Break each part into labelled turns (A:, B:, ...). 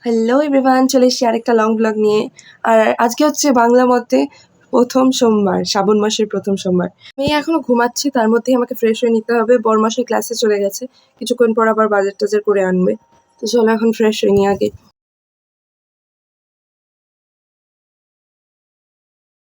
A: Hello everyone, চলে এসেছি আরেকটা লং ব্লগ নিয়ে। আর আজকে হচ্ছে বাংলা মতে প্রথম সোমবার, শ্রাবণ মাসের প্রথম সোমবার। আমি এখনো ঘুমাচ্ছি, তার মধ্যেই আমাকে ফ্রেশ হয়ে নিতে হবে। বরমাসের ক্লাসে চলে গেছে, কিছুক্ষণ পর আবার বাজার টাজার করে আনবে। তো চলো এখন ফ্রেশ হয়ে নি আগে।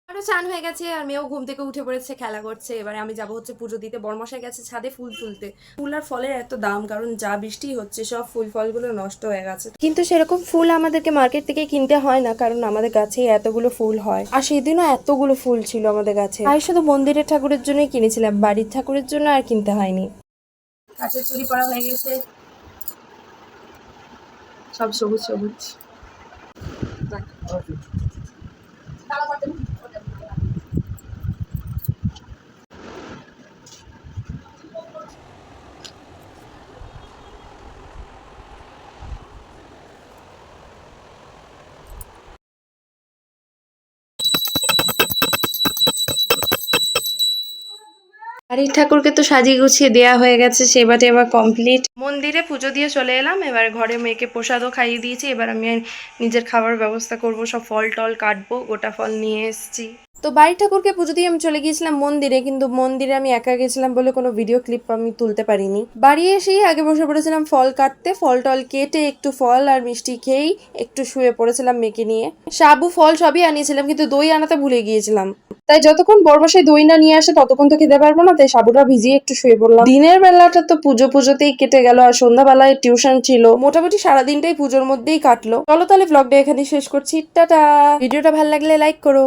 B: আমারও চান হয়ে গেছে আর মেয়েও ঘুম থেকে উঠে পড়েছে, খেলা করছে। এবারে আমি যাবো হচ্ছে পুজো দিতে। বরমশাই গেছে ছাদে ফুল তুলতে। ফুল আর ফলের এত দাম, কারণ যা বৃষ্টি হচ্ছে সব ফুল ফলগুলো নষ্ট হয়ে গেছে। কিন্তু সেরকম ফুল আমাদেরকে মার্কেট থেকে কিনতে হয় না, কারণ আমাদের গাছেই এতগুলো ফুল হয়। আর সেদিনও এতগুলো ফুল ছিল আমাদের গাছে। আর শুধু মন্দিরের ঠাকুরের জন্যই কিনেছিলাম, বাড়ির ঠাকুরের জন্য আর কিনতে হয়নি।
A: কাঠের চুরি করা হয়ে গেছে, সব সবুজ সবুজ।
B: বাড়ির ঠাকুরকে তো সাজিয়ে গুছিয়ে দেওয়া হয়ে গেছে, সেবা টেবা কমপ্লিট। মন্দিরে পুজো দিয়ে চলে এলাম। এবার ঘরে মেয়েকে প্রসাদও খাইয়ে দিয়েছি। এবার আমি নিজের খাবার ব্যবস্থা করব, সব ফল টল কাটবো, গোটা ফল নিয়ে এসেছি। তো বাড়ির ঠাকুরকে পুজো দিয়ে আমি চলে গিয়েছিলাম মন্দিরে, কিন্তু মন্দিরে আমি একা গেছিলাম বলে কোনো ভিডিও ক্লিপ আমি তুলতে পারিনি। বাড়ি এসেই আগে বসে পড়েছিলাম ফল কাটতে। ফল টল কেটে একটু ফল আর মিষ্টি খেয়েই একটু শুয়ে পড়েছিলাম মেয়েকে নিয়ে। সাবু ফল সবই আনিয়েছিলাম, কিন্তু দই আনাতে ভুলে গিয়েছিলাম। তাই যতক্ষণ বরমশাই দই না নিয়ে আসে ততক্ষণ তো খেতে পারবো না, তাই সাবুটা ভিজিয়ে একটু শুয়ে পড়লাম। দিনের বেলাটা তো পুজোতেই কেটে গেল, আর সন্ধ্যাবেলায় টিউশন ছিল। মোটামুটি সারাদিনটাই পুজোর মধ্যেই কাটলো। চলো তাহলে ব্লগটা এখানে শেষ করছি। টাটা। ভিডিওটা ভালো লাগলে লাইক করো।